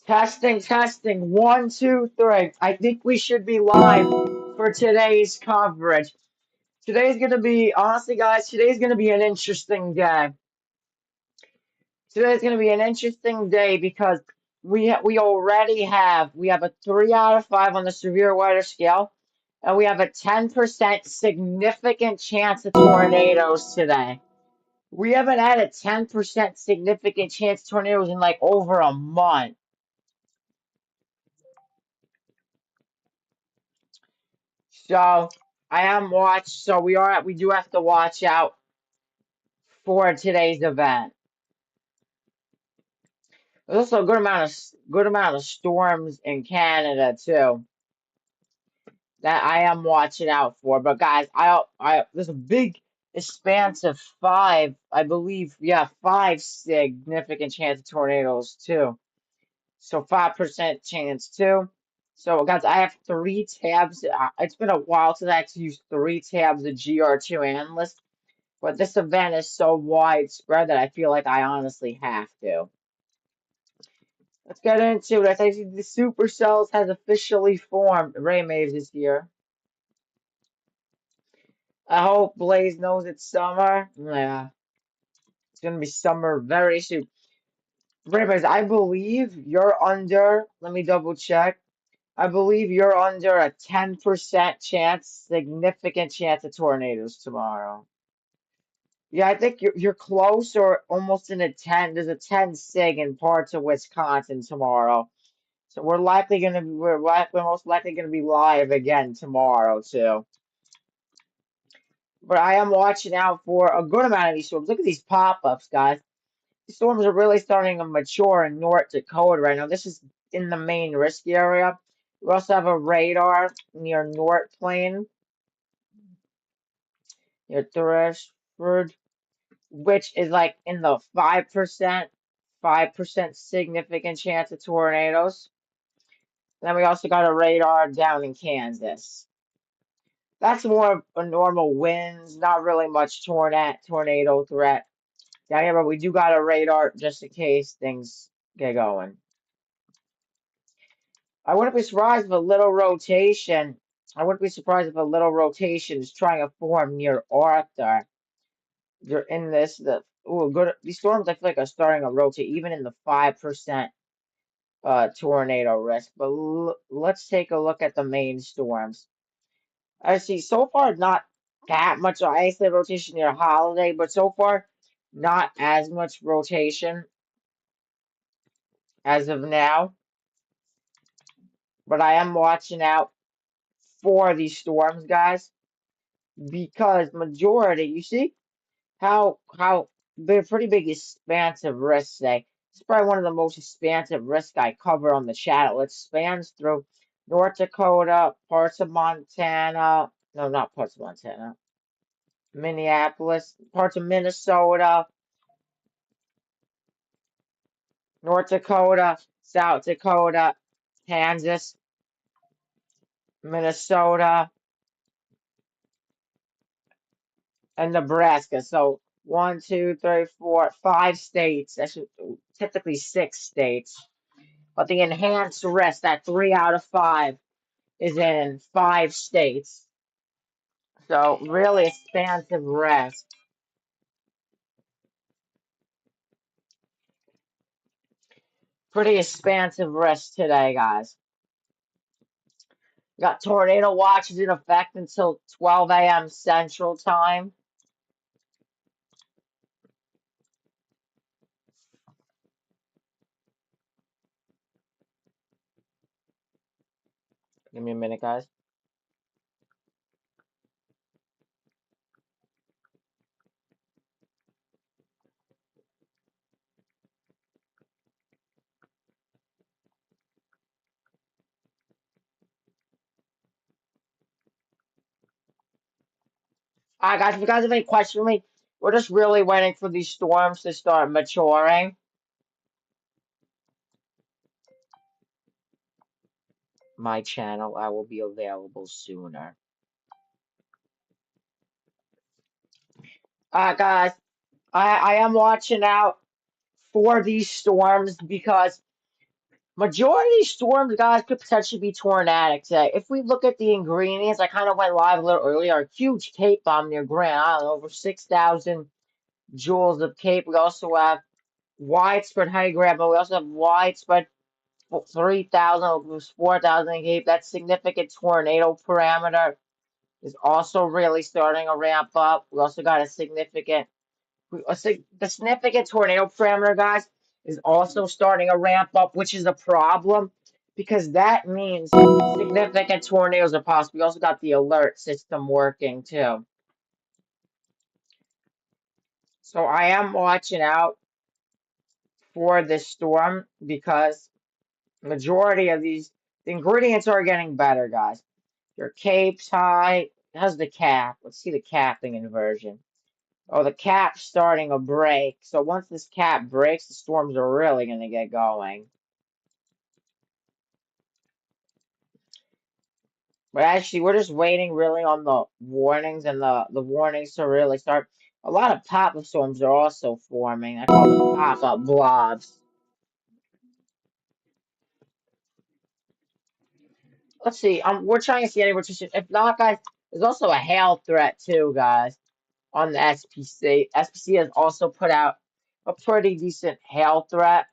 Testing, testing. One, two, three. I think we should be live for today's coverage. Today's going to be, honestly, guys, today's going to be an interesting day. Today's going to be an interesting day because we have a 3 out of 5 on the severe weather scale, and we have a 10% significant chance of tornadoes today. We haven't had a 10% significant chance of tornadoes in like over a month. So we do have to watch out for today's event. There's also a good amount of storms in Canada too that I am watching out for. But guys, there's a big expanse of five, I believe, yeah, five significant chance of tornadoes too. So 5% chance too. So guys, I have three tabs. It's been a while since I had to use three tabs of GR2 Analyst. But this event is so widespread that I feel like I honestly have to. Let's get into it. I think the supercells has officially formed. Ray Maves is here. I hope Blaze knows it's summer. Yeah, it's gonna be summer very soon. Ray Maves, I believe you're under. Let me double check. I believe you're under a 10% chance, significant chance of tornadoes tomorrow. Yeah, I think you're close or almost in a 10. There's a 10 sig in parts of Wisconsin tomorrow. So we're most likely gonna be live again tomorrow too. But I am watching out for a good amount of these storms. Look at these pop-ups, guys. These storms are really starting to mature in North Dakota right now. This is in the main risk area. We also have a radar near North Plain, near Threshford, which is like in the 5% significant chance of tornadoes. Then we also got a radar down in Kansas. That's more of a normal winds, not really much tornado threat down here, but we do got a radar just in case things get going. I wouldn't be surprised if a little rotation. I wouldn't be surprised if a little rotation is trying to form near Arthur. You're in good. These storms I feel like are starting to rotate, even in the 5% tornado risk. But let's take a look at the main storms. I see so far not that much isolated rotation near Holiday, but so far not as much rotation as of now. But I am watching out for these storms, guys, because majority, you see how they're pretty big expansive risks today. It's probably one of the most expansive risks I cover on the channel. It spans through North Dakota, parts of Montana. No, not parts of Montana. Minneapolis, parts of Minnesota, North Dakota, South Dakota, Kansas, Minnesota, and Nebraska. So one, two, three, four, 5 states. Actually, typically 6 states. But the enhanced risk, that 3 out of 5, is in 5 states. So really expansive risk. Pretty expansive risk today, guys. Got tornado watches in effect until 12 a.m. Central Time. Give me a minute, guys. All right, guys, if you guys have any questions for me, we're just really waiting for these storms to start maturing. My channel, I will be available sooner. All right, guys, I am watching out for these storms because Majority of these storms, guys, could potentially be tornadic today. If we look at the ingredients, I kind of went live a little earlier. A huge Cape bomb near Grand Island, over 6,000 joules of Cape. We also have widespread high grab, but we also have widespread 3,000, almost 4,000 in Cape. That significant tornado parameter is also really starting to ramp up. We also got the significant tornado parameter, guys, is also starting to ramp up, which is a problem because that means significant tornadoes are possible. We also got the alert system working too. So I am watching out for this storm because majority of the ingredients are getting better, guys. Your cape's high. How's the cap? Let's see the capping inversion. Oh, the cap's starting to break. So once this cap breaks, the storms are really going to get going. But actually, we're just waiting really on the warnings and the warnings to really start. A lot of pop-up storms are also forming. I call them pop-up blobs. Let's see. We're trying to see any rotation. If not, guys, there's also a hail threat too, guys, on the SPC. SPC has also put out a pretty decent hail threat.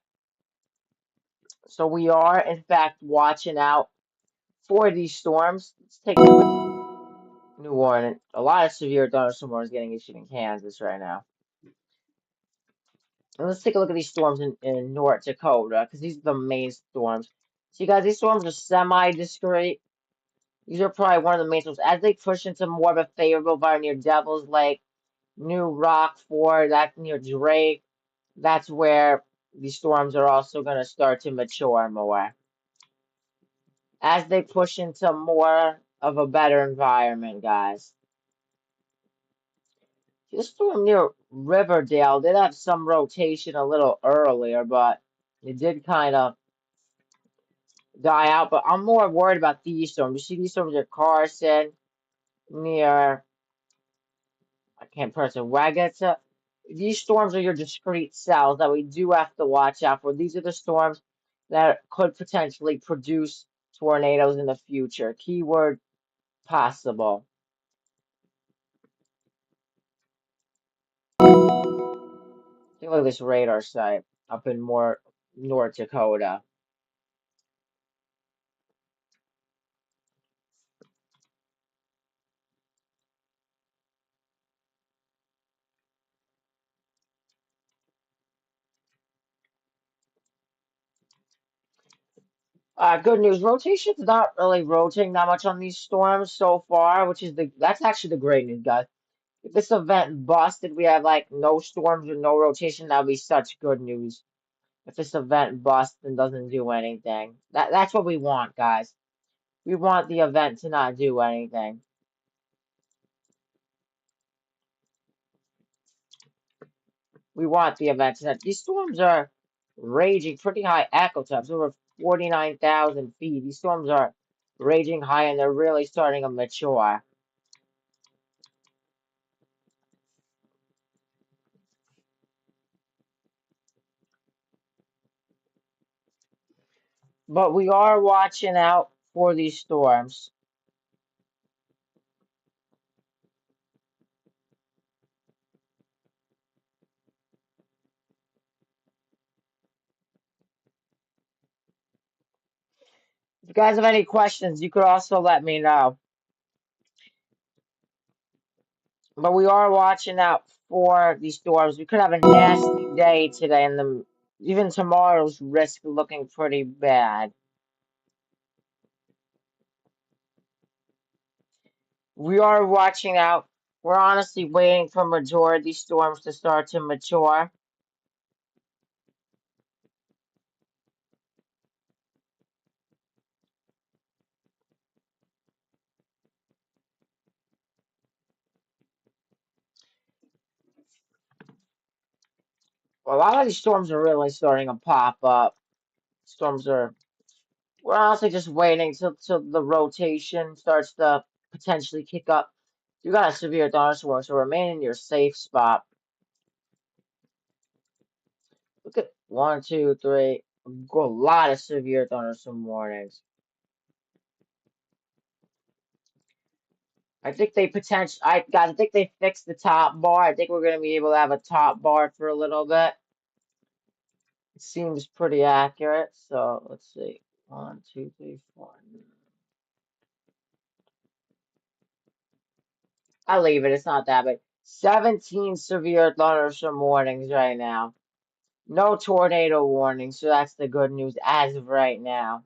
So we are, in fact, watching out for these storms. Let's take a new warning. A lot of severe thunderstorm is getting issued in Kansas right now. And let's take a look at these storms in North Dakota, because these are the main storms. See, guys, these storms are semi-discrete. These are probably one of the main storms. As they push into more of a favorable environment near Devil's Lake, New Rockford, that near Drake, that's where these storms are also going to start to mature more. As they push into more of a better environment, guys. This storm near Riverdale did have some rotation a little earlier, but it did kind of die out. But I'm more worried about these storms. You see these storms near Carson, near, I can't pronounce it, Wagata. These storms are your discrete cells that we do have to watch out for. These are the storms that could potentially produce tornadoes in the future. Keyword possible. Take a look at this radar site up in more North Dakota. Good news. Rotation's not really rotating that much on these storms so far, which is that's actually the great news, guys. If this event busted, we have like no storms or no rotation, that would be such good news. If this event busts and doesn't do anything. That's what we want, guys. We want the event to not do anything. We want the event to not. These storms are raging pretty high echo temps, over 49,000 feet. These storms are raging high and they're really starting to mature. But we are watching out for these storms. If you guys have any questions, you could also let me know. But we are watching out for these storms. We could have a nasty day today, and even tomorrow's risk looking pretty bad. We are watching out. We're honestly waiting for majority of these storms to start to mature. A lot of these storms are really starting to pop up. Storms are We're honestly just waiting till the rotation starts to potentially kick up. You got a severe thunderstorm, so remain in your safe spot. Look at one, two, three. a lot of severe thunderstorm warnings. I think they potentially, I think they fixed the top bar. I think we're going to be able to have a top bar for a little bit. It seems pretty accurate. So let's see. One, two, three, four. I'll leave it. It's not that big. 17 severe thunderstorm warnings right now. No tornado warnings, so that's the good news as of right now.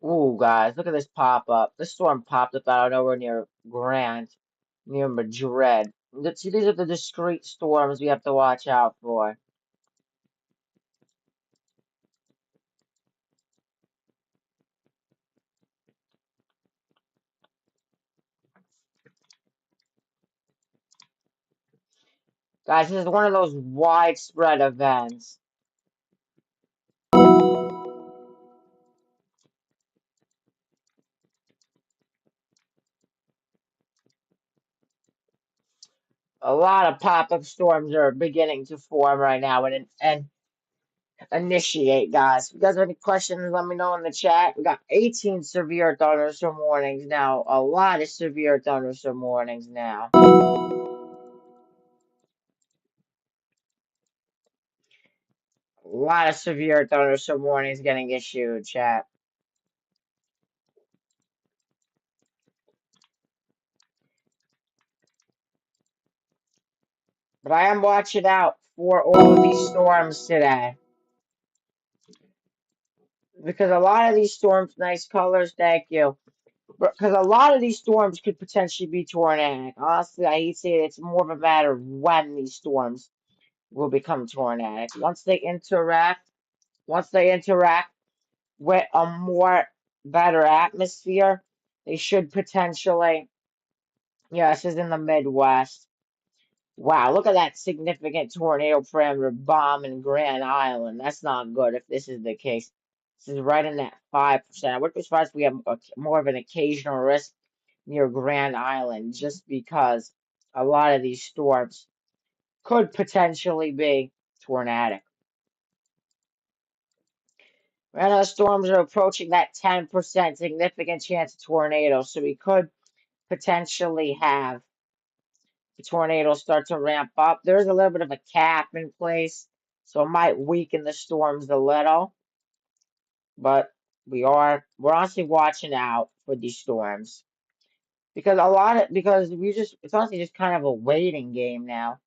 Ooh, guys, look at this pop up. This storm popped up out of nowhere near Grant, near Madrid. See, these are the discrete storms we have to watch out for. Guys, this is one of those widespread events. A lot of pop-up storms are beginning to form right now and initiate, guys. If you guys have any questions, let me know in the chat. We got 18 severe thunderstorm warnings now. A lot of severe thunderstorm warnings now. A lot of severe thunderstorm warnings getting issued, chat. But I am watching out for all of these storms today. Because a lot of these storms, nice colors, thank you. Because a lot of these storms could potentially be tornadic. Honestly, I hate to say it, it's more of a matter of when these storms will become tornadic. Once they interact with a more better atmosphere, they should potentially, yeah, this is in the Midwest. Wow, look at that significant tornado parameter bomb in Grand Island. That's not good if this is the case. This is right in that 5%. I would be surprised if we have more of an occasional risk near Grand Island just because a lot of these storms could potentially be tornadic. Right now, storms are approaching that 10% significant chance of tornadoes, so we could potentially have the tornadoes start to ramp up. There's a little bit of a cap in place, so it might weaken the storms a little, but we're honestly watching out for these storms because it's honestly just kind of a waiting game now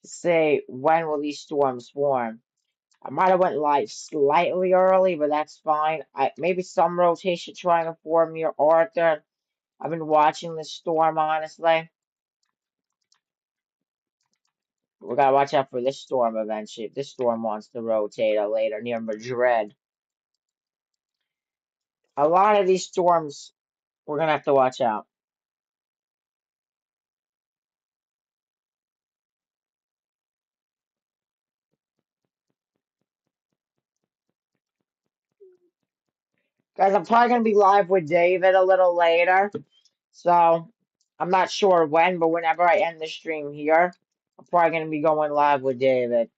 to say when will these storms form. I might have went live slightly early, but that's fine. Maybe some rotation trying to form near Arthur. I've been watching the storm, honestly. We gotta watch out for this storm eventually. If this storm wants to rotate later near Madrid. A lot of these storms, we're gonna have to watch out. Guys, I'm probably gonna be live with David a little later. So, I'm not sure when, but whenever I end the stream here, I'm probably gonna be going live with David.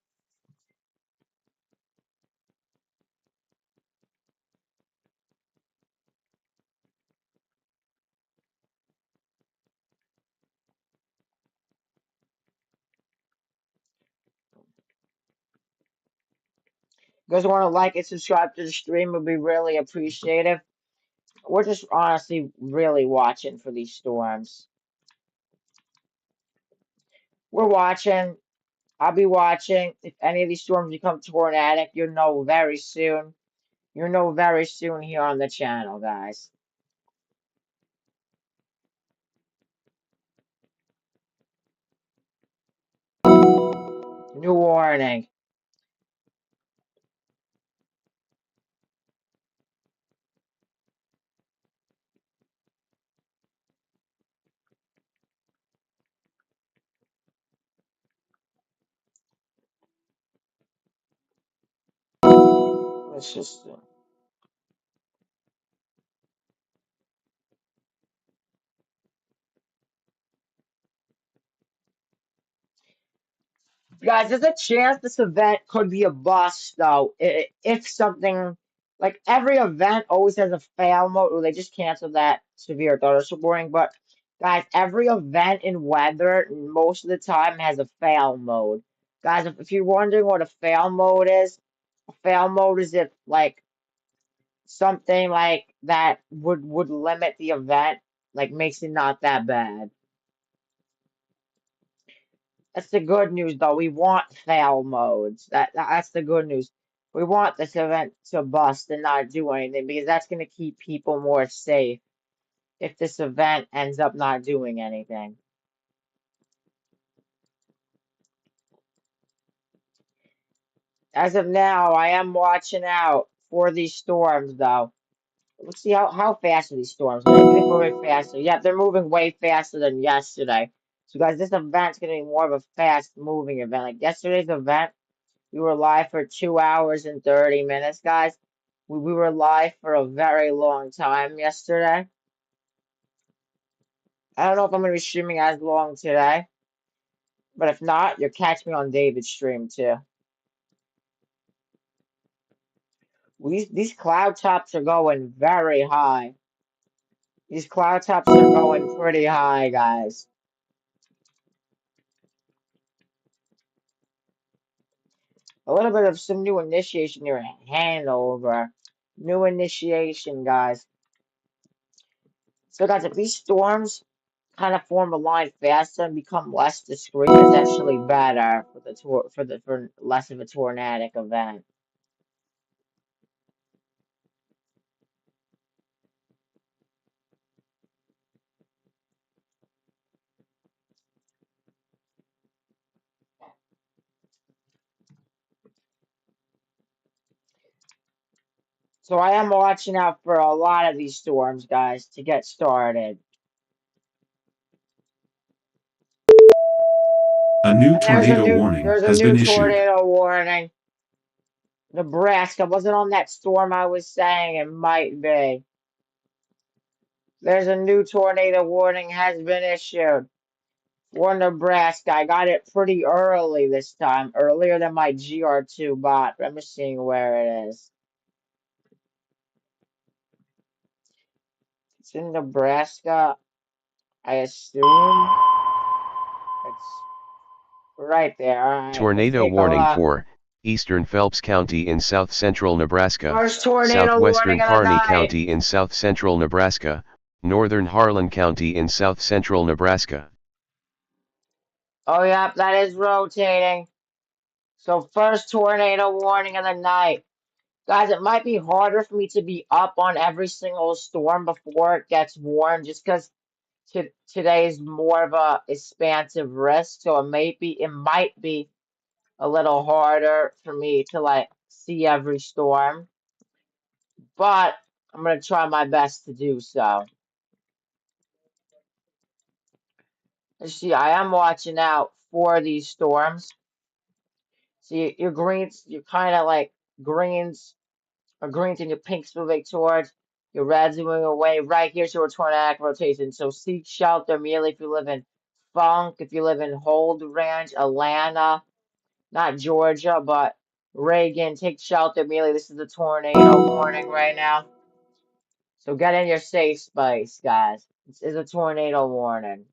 You guys want to like and subscribe to the stream would be really appreciative. We're just honestly really watching for these storms. We're watching. I'll be watching. If any of these storms become tornadic, you'll know very soon. You'll know very soon here on the channel, guys. New warning. Let's just. Guys, there's a chance this event could be a bust, though. If something like every event always has a fail mode, or they just canceled that severe thunderstorm. But guys, every event in weather most of the time has a fail mode. Guys, if you're wondering what a fail mode is, a fail mode is if like something like that would limit the event, like makes it not that bad. That's the good news, though. We want fail modes. That's the good news. We want this event to bust and not do anything because that's going to keep people more safe if this event ends up not doing anything. As of now, I am watching out for these storms, though. Let's see how fast are these storms. Maybe they're moving faster. Yeah, they're moving way faster than yesterday. So, guys, this event's going to be more of a fast-moving event. Like yesterday's event. We were live for 2 hours and 30 minutes, guys. We were live for a very long time yesterday. I don't know if I'm going to be streaming as long today, but if not, you'll catch me on David's stream too. These cloud tops are going very high. These cloud tops are going pretty high, guys. A little bit of some new initiation here. Hanover. New initiation, guys. So, guys, if these storms kind of form a line faster and become less discreet, it's actually better for the for less of a tornadic event. So I am watching out for a lot of these storms, guys, to get started. A new And there's a tornado new warning there's a has new been issued. tornado warning. Nebraska wasn't on that storm I was saying it might be. There's a new tornado warning has been issued for Nebraska. I got it pretty early this time, earlier than my GR2 bot. I'm just seeing where it is. It's in Nebraska. I assume it's right there. All right, let's Tornado take a warning look. for eastern Phelps County in south-central Nebraska, First tornado warning southwestern of the Kearney night. County in south-central Nebraska, northern Harlan County in south-central Nebraska. Oh, yep, that is rotating. So, first tornado warning of the night. Guys, it might be harder for me to be up on every single storm before it gets warm just because today is more of a expansive risk. So, it might be a little harder for me to like see every storm. But I'm going to try my best to do so. Let's see, I am watching out for these storms. See, your greens, you're kind of like greens or greens and your pinks moving towards, your reds moving away. Right here's your tornadic rotation. So seek shelter immediately if you live in Funk, if you live in Hold Ranch, Atlanta, not Georgia, but Reagan, take shelter immediately. This is a tornado warning right now. So get in your safe space, guys. This is a tornado warning.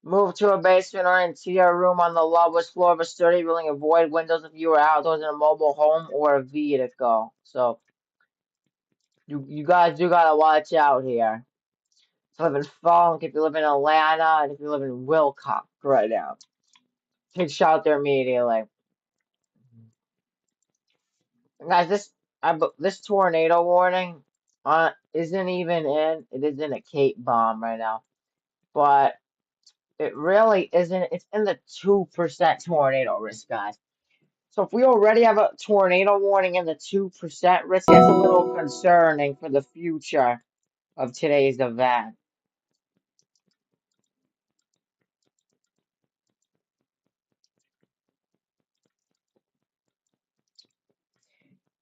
Move to a basement or interior room on the lowest floor of a sturdy building. Avoid windows if you are outdoors in a mobile home or a vehicle. So you guys do gotta watch out here. If you live in Funk, if you live in Atlanta, and if you live in Wilcox right now, take shelter immediately. And guys, this tornado warning isn't even in. It is in a Cape bomb right now, but it really isn't. It's in the 2% tornado risk, guys. So if we already have a tornado warning and the 2% risk, that's a little concerning for the future of today's event.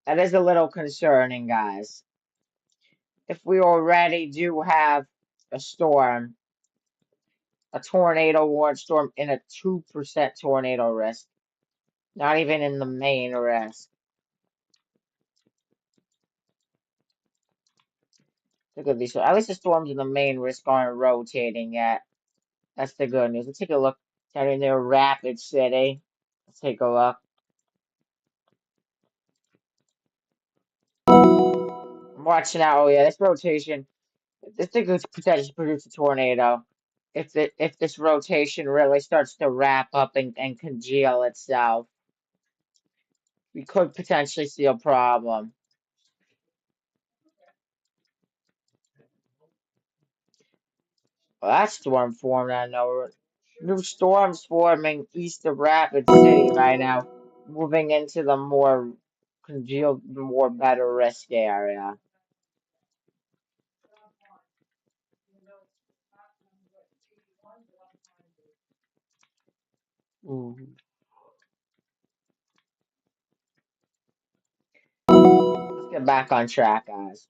That is a little concerning, guys. If we already do have a storm, a tornado warning storm in a 2% tornado risk, not even in the main risk. Look at these. At least the storms in the main risk aren't rotating yet. That's the good news. Let's take a look down in there, Rapid City. Let's take a look. I'm watching out. Oh yeah, this rotation. This thing could potentially produce a tornado. If this rotation really starts to wrap up and congeal itself, we could potentially see a problem. Well, that storm formed. I know. New storms forming east of Rapid City right now, moving into the more congealed, more better risk area. Ooh. Let's get back on track, guys.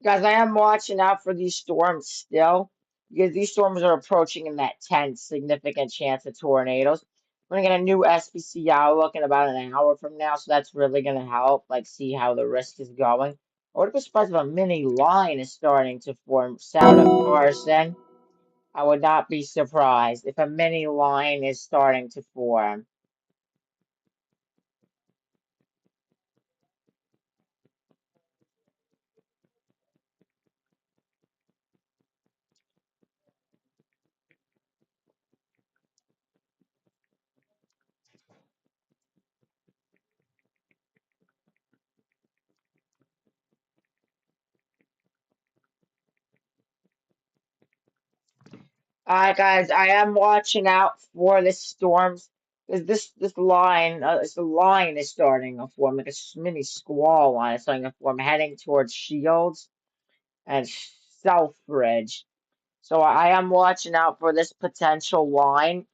Guys, I am watching out for these storms still because these storms are approaching in that 10 significant chance of tornadoes. We're gonna get a new SPC outlook in about an hour from now, so that's really gonna help, like, see how the risk is going. I wouldn't be surprised if a mini line is starting to form south of Carson. I would not be surprised if a mini line is starting to form. Alright, guys, I am watching out for the storms. This line, this line is starting to form, like a mini squall line is starting to form, heading towards Shields and Selfridge. So I am watching out for this potential line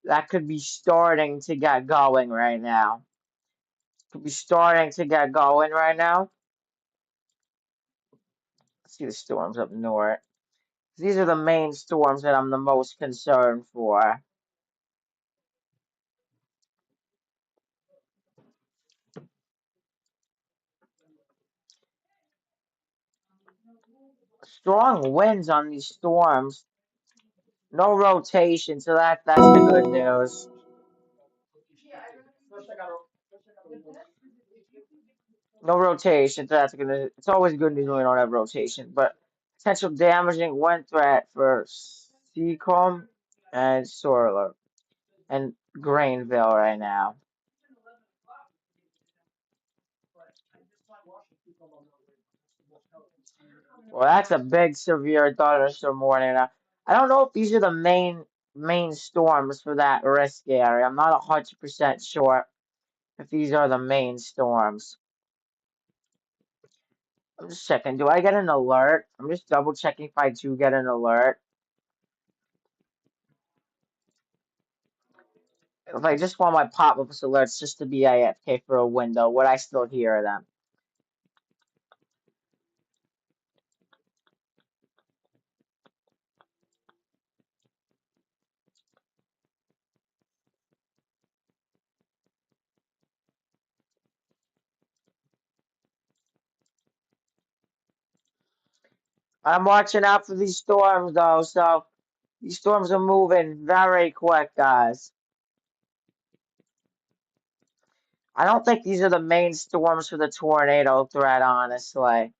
that could be starting to get going right now. Could be starting to get going right now. Let's see the storms up north. These are the main storms that I'm the most concerned for. Strong winds on these storms. No rotation, so that's the good news. No rotation, so that's gonna. It's always good news when we don't have rotation. But potential damaging wind threat for Seacombe and Sorler and Grainville right now. Well, that's a big severe thunderstorm warning. I don't know if these are the main storms for that risk area. I'm not 100% sure if these are the main storms. I'm just checking. Do I get an alert? I'm just double checking if I do get an alert. If I just want my pop-up alerts just to be AFK for a window, would I still hear them? I'm watching out for these storms though, so these storms are moving very quick, guys. I don't think these are the main storms for the tornado threat, honestly.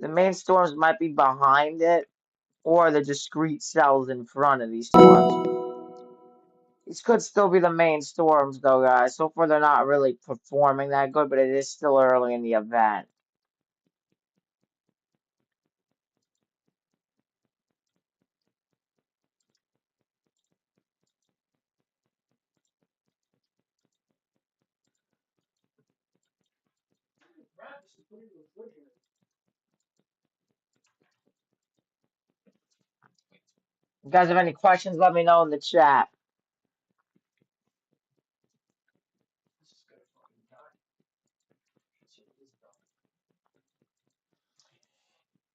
The main storms might be behind it. or the discrete cells in front of these storms. These could still be the main storms, though, guys. So far, they're not really performing that good, but it is still early in the event. If you guys have any questions, let me know in the chat.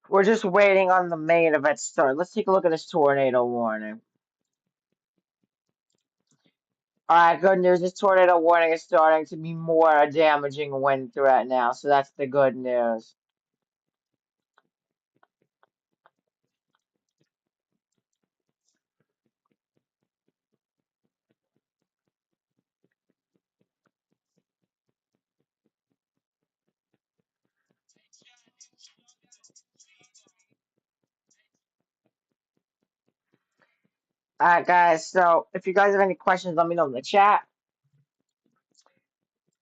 We're just waiting on the main event to start. Let's take a look at this tornado warning. Alright, good news. This tornado warning is starting to be more a damaging wind threat now, so that's the good news. Alright, guys, so if you guys have any questions, let me know in the chat.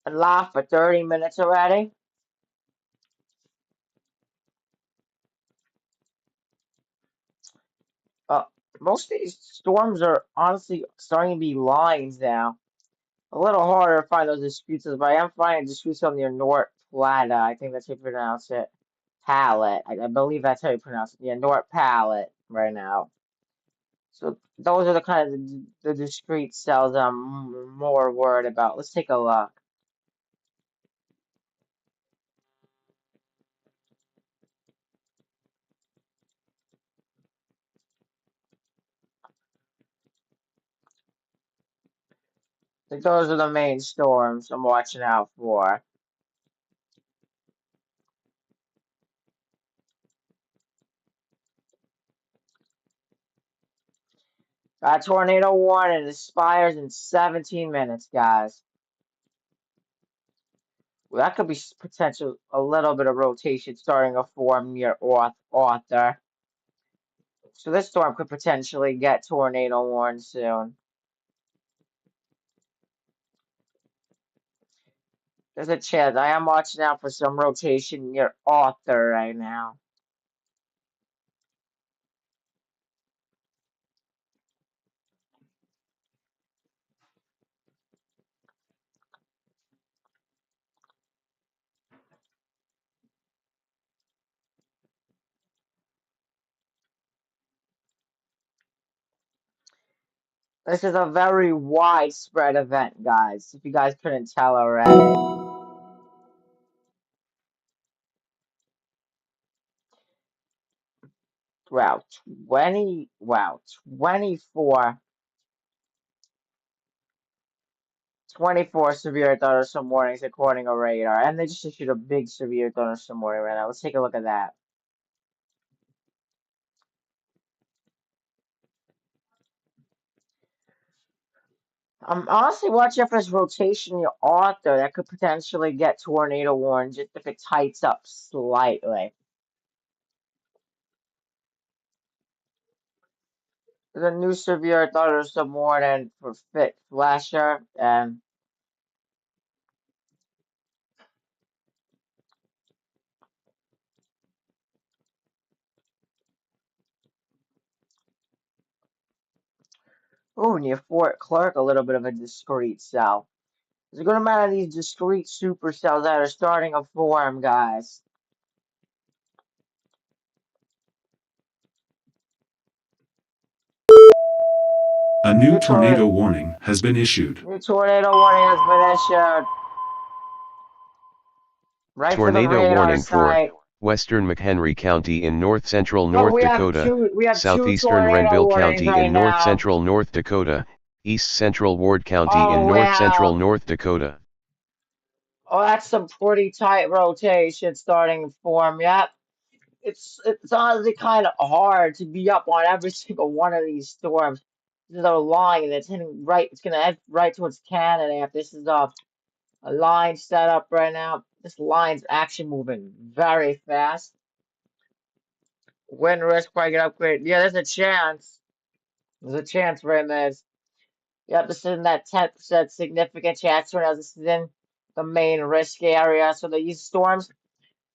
I'm live for 30 minutes already. Uh, most of these storms are honestly starting to be lines now. A little harder to find those disputes, but I am finding disputes on the North Plata. I think that's how you pronounce it. Palette. I believe that's how you pronounce it. Yeah, North Palette right now. So those are the kind of the discrete cells I'm more worried about. Let's take a look. I think those are the main storms I'm watching out for. Got tornado warning expires in 17 minutes, guys. Well, that could be potential a little bit of rotation starting to form near Arthur. So this storm could potentially get tornado warned soon. There's a chance. I am watching out for some rotation near Arthur right now. This is a very widespread event, guys, if you guys couldn't tell already. Wow, 24 severe thunderstorm warnings according to radar. And they just issued a big severe thunderstorm warning right now. Let's take a look at that. I'm honestly watching for this rotation near Arthur that could potentially get tornado warned just if it tights up slightly. There's a new severe thunderstorm warning for Fit Flasher and near Fort Clark, a little bit of a discrete cell. There's a good amount of these discrete supercells that are starting to form, guys. A new tornado warning has been issued. New tornado warning has been issued. Right for the Tornado radar warning for site. western McHenry County in north-central Oh, North Dakota, we have two southeastern tornado Renville warnings County right in now. north-central North Dakota, east-central Ward County in Oh north-central wow. North Dakota. Oh, that's some pretty tight rotation starting to form. Yep. It's honestly kind of hard to be up on every single one of these storms. This is a line that's hitting right. It's gonna head right towards Canada. If this is a line set up right now, this line's actually moving very fast. Wind risk probably get upgraded. Yeah, there's a chance. There's a chance for this. Yep, this is in that 10% significant chance tornado. This is in the main risk area. So these storms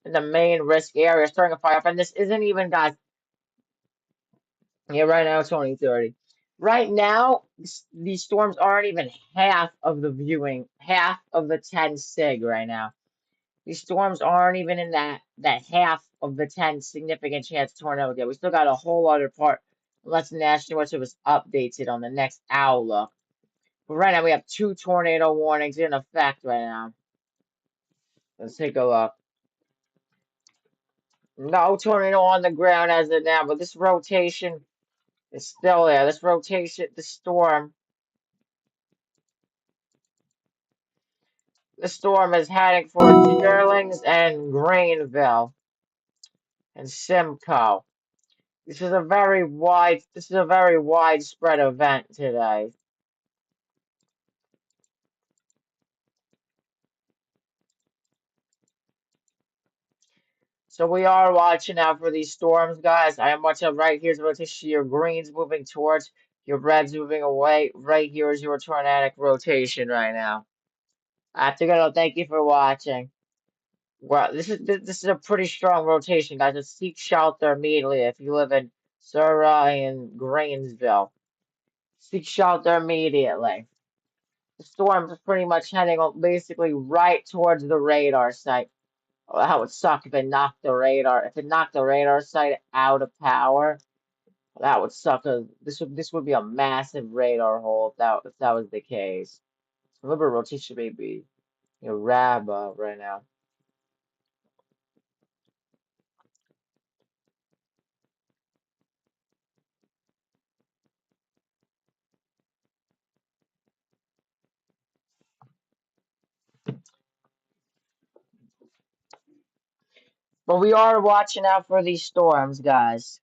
in the main risk area starting to fire up. And this isn't even, guys. Yeah, right now it's only 30. Right now, these storms aren't even half of the viewing, half of the 10 sig right now. These storms aren't even in that half of the 10 significant chance tornado yet. We still got a whole other part unless the National Weather Service updates it on the next outlook. But right now we have 2 tornado warnings in effect right now. Let's take a look. No tornado on the ground as of now, but this rotation is still there. This rotation, the storm is heading for Deerlings and Greenville and Simcoe. This is a very widespread event today. So we are watching out for these storms, guys. I am watching right here's the rotation. Your greens moving towards, your reds moving away. Right here is your tornadic rotation right now. I have to go. Thank you for watching. Well, this is a pretty strong rotation, guys. Just seek shelter immediately if you live in Surrey and Grainsville. Seek shelter immediately. The storm is pretty much heading basically right towards the radar site. Oh, that would suck if it knocked the radar. If it knocked the radar site out of power, that would suck. This would be a massive radar hole if that was the case. A little bit of rotation may be rab right now. But we are watching out for these storms, guys.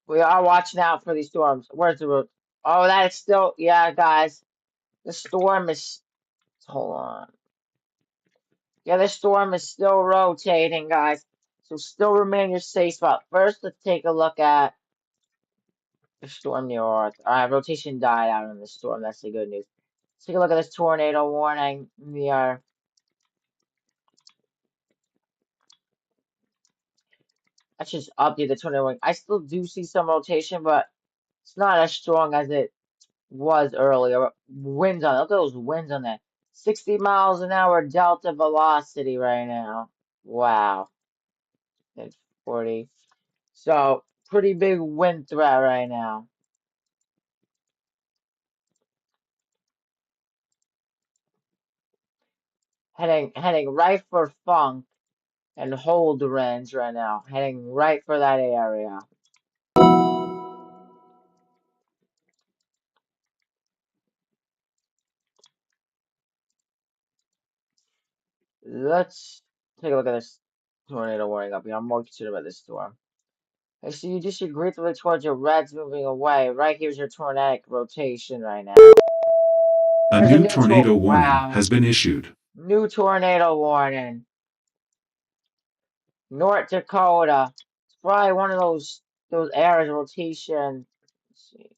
We are watching out for these storms. Where's the road? Oh, that is still, yeah, guys. The storm is, hold on. Yeah, the storm is still rotating, guys. So still remain in your safe spot. First, let's take a look at the storm near Earth. Alright, rotation died out in the storm. That's the good news. Let's take a look at this tornado warning. We are, I should just update the tornado warning. I still do see some rotation, but it's not as strong as it was earlier. Winds on, look at those winds on that. 60 miles an hour delta velocity right now. Wow. It's 40. So, pretty big wind threat right now. Heading right for Funk and hold range right now. Heading right for that area. Let's take a look at this tornado warning up here. I'm more concerned about this storm. I see you disagree towards your reds moving away. Right here's your tornadic rotation right now. A There's a new new tornado warning wow. has been issued. New tornado warning. North Dakota. It's probably one of those areas of rotation. Let's see.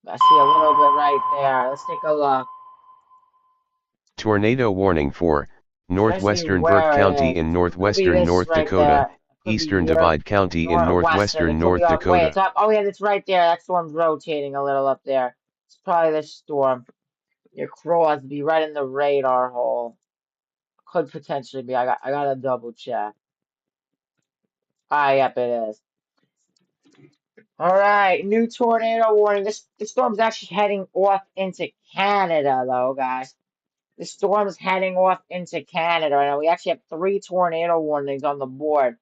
I see a little bit right there. Let's take a look. Tornado warning for Trying to see northwestern Burke where County it is. in It could be northwestern this North right Dakota, there. It could be eastern here. Divide County in Northwestern. It northwestern could be North up way Dakota. top. Oh yeah, it's right there. That storm's rotating a little up there. It's probably this storm. Your Crosby right in the radar hole. Could potentially be. I gotta double check. Ah, yep, it is. All right, new tornado warning. This storm's actually heading off into Canada, though, guys. The storm's heading off into Canada. Right now, we actually have 3 tornado warnings on the board.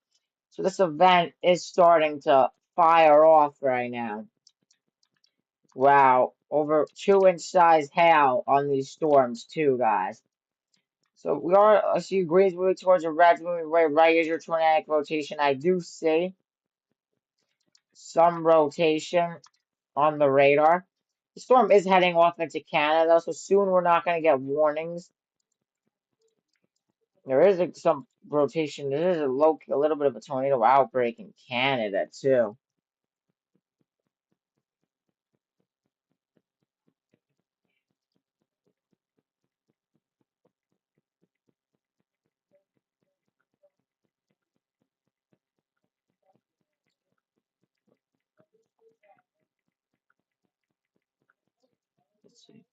So this event is starting to fire off right now. Wow, over 2-inch size hail on these storms too, guys. So we are, I see greens moving towards the reds moving right is your tornadic rotation. I do see some rotation on the radar. The storm is heading off into Canada, so soon we're not going to get warnings. There is some rotation. There is a little bit of a tornado outbreak in Canada too. Let's see.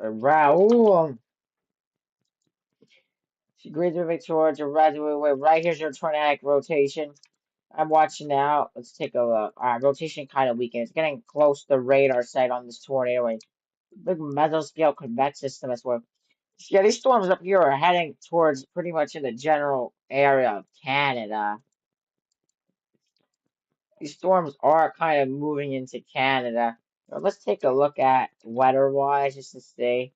Raul, she graduated towards a graduate way. Right here's your tornadic rotation. I'm watching now. Let's take a look. All right, rotation kind of weakened. It's getting close to the radar site on this tornado. A big mesoscale convex system as well. Yeah, these storms up here are heading towards pretty much in the general area of Canada. These storms are kind of moving into Canada. So let's take a look at weather-wise just to see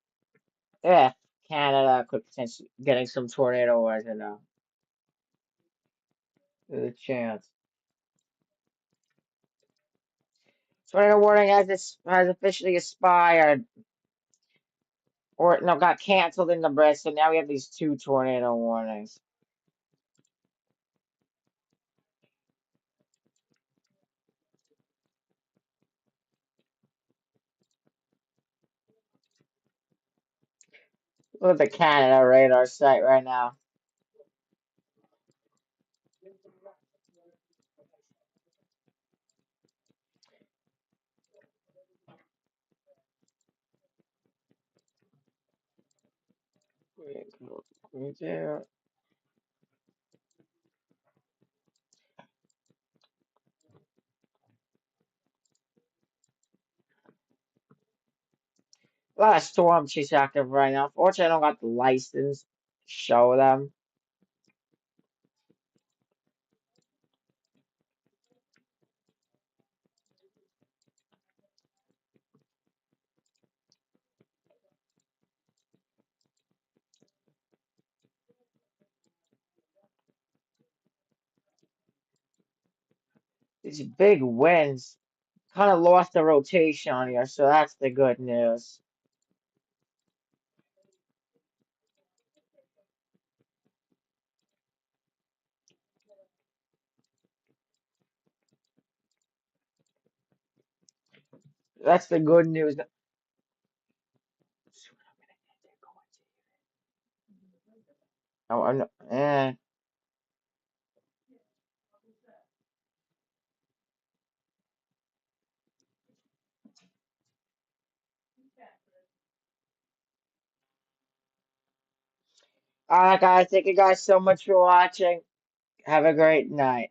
if Canada could potentially getting some tornado warnings or no. There's a chance. Tornado warning has officially expired, or no, got canceled in Nebraska. So now we have these two tornado warnings. Look at the Canada radar site right now. A lot of storm chase active right now. Fortunately, I don't got the license to show them. These big winds kind of lost the rotation on here, so that's the good news. That's the good news. Oh, All right, guys. Thank you guys so much for watching. Have a great night.